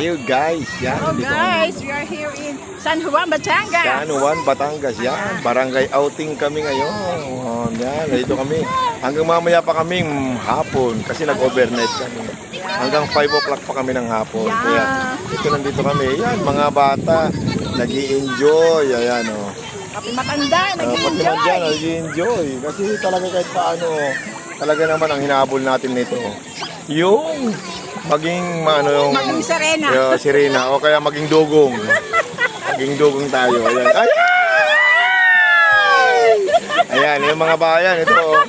You guys, yan. Hello dito guys, we are here in San Juan, Batangas. San Juan, Batangas. Yan. Barangay outing kami ngayon. Oh, yan. Dito kami. Hanggang mamaya pa kaming hapon kasi nag-overnight kami. Hanggang 5 o'clock pa kami ng hapon. Yeah. Kaya dito nandito kami. Yan, mga bata. Nag-i-enjoy. Ayan, oh. Pati matanda, Pati man dyan, nag-enjoy. nag-i-enjoy. Kasi talaga kahit paano, talaga naman ang hinahabol natin nito. Yung maging yung Maging sirena. sirena o kaya maging dugong. Maging dugong tayo. Ayan. Ay! Ayan, yung mga bayan ito.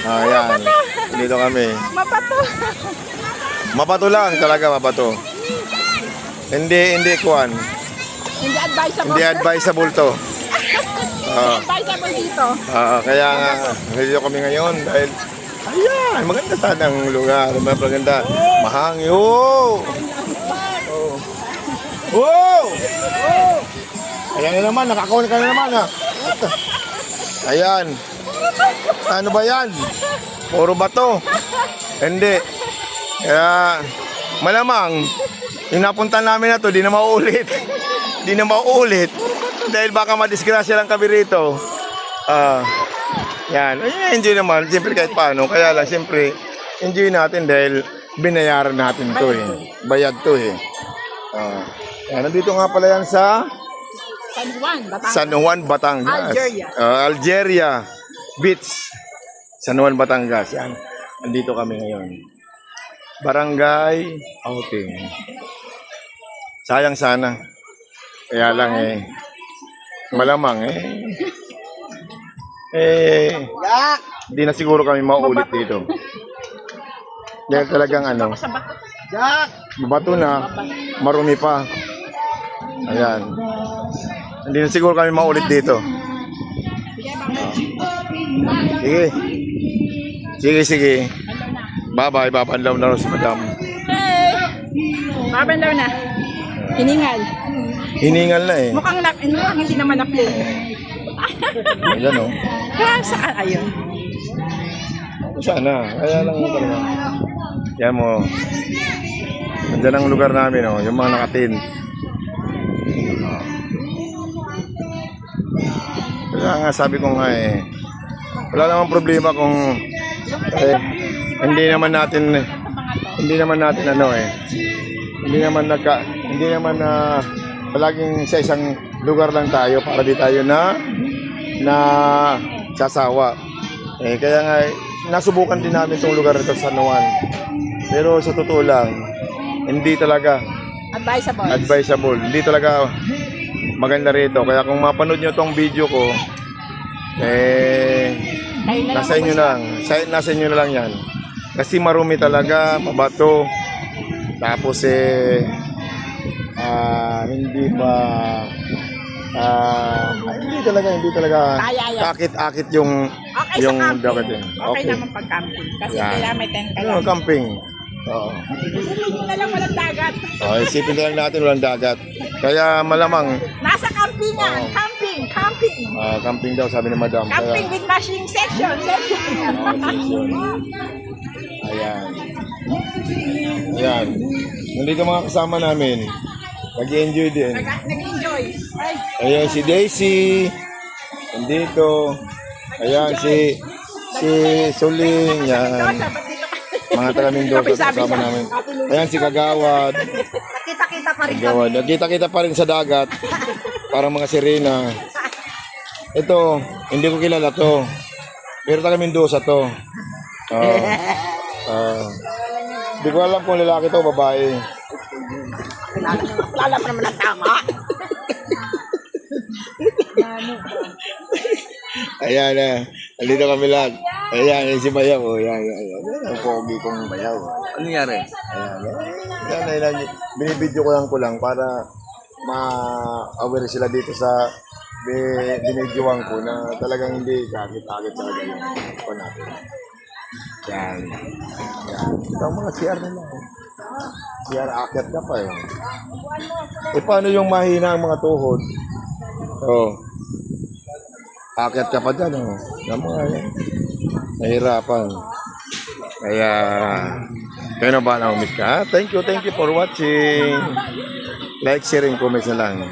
Ayan. Dito kami. Mapato. Mabato lang talaga, mabato. Hindi kuan. Hindi advisable. Hindi advisable to. Advisable dito. Kaya nga, dito kami ngayon dahil ayan, maganda sana ang lugar. Maganda. Mahangin. Oh! Oh! Oh! Ayan na naman, nakakawin ka na naman ha. Ayan. Ano ba yan? Puro bato. Hindi. Kaya malamang yung napunta namin na to, di na mauulit. Di na mauulit. Dahil baka madisgrasya lang kami rito. Yan. Enjoy naman. Siyempre kahit paano. Kaya lang siyempre enjoy natin dahil binayaran natin to eh. Bayad to eh. Yan. Nandito nga pala yan sa San Juan, Batangas. San Juan, Batangas. Algeria. Algeria Beach. San Juan, Batangas. Yan. Nandito kami ngayon. Barangay outing. Sayang sana. Kaya lang eh. Malamang hindi na siguro kami mauulit dito. Dahil talagang mabato na, marumi pa. Ayan. Hindi na siguro kami mauulit dito. Sige. Bye-bye, babanlaw na si madam. Hey! Babanlaw na. Hiningal. Hiningal na eh. Mukhang hindi naman na-play. Ayan o. Saan? Ayun. Sana. Kaya lang talaga. Yan mo. Nandiyan ang lugar namin o. Yung mga nakatin. Kaya nga sabi ko nga eh. Wala namang problema kung hindi naman natin palaging sa isang lugar lang tayo para di tayo na sasawa. Kaya nga nasubukan din namin itong lugar ito sa San Juan. Pero sa totoo lang, hindi talaga advisable. Hindi talaga maganda rito. Kaya kung mapanood nyo itong video ko, nasa inyo na lang yan. Kasi marumi talaga, mabato. Tapos hindi talaga kakit-akit yung dapat din. Okay naman pag-camping. Kasi kailangan may tent ka lang. Camping. Oo. Isipin na lang walang dagat. Isipin na lang natin walang dagat. Kaya malamang Nasa campingan. Camping. camping daw sabi ni madam. Camping with machine section. Ayan. Nandito mga kasama namin. Nag-enjoy din. Nag-enjoy. Ayan si Daisy. Nandito. Ayan si Suling. Yan. Mga taga-Mendoza kasama namin. Ayan si Kagawad. Nakita-kita pa rin Kagawad. Nagkita-kita pa rin sa dagat. Parang mga sirena. Ito, hindi ko kilala to. Pero taga-Mendoza to. Hindi ko alam kung lalaki to o babae. Alam naman ang tama. Ayan na. Andito kami lang. Ayan, si Bayaw. Ayan. Ang pogi kong Bayaw. Ano nangyari? Ayan. Binibidyo ko lang para ma-aware sila dito sa binidyoan ko na talagang hindi kakit-akit talaga yung ko natin. Yan. Ito ang mga CR nila. CR akyat ka pa eh. Paano yung mahina ang mga tuhod? Akyat ka pa dyan oh. Yung mga yan. Nahirapan. Kaya Kayo na ba na umis ka? Thank you for watching. Like, share, and comment na lang.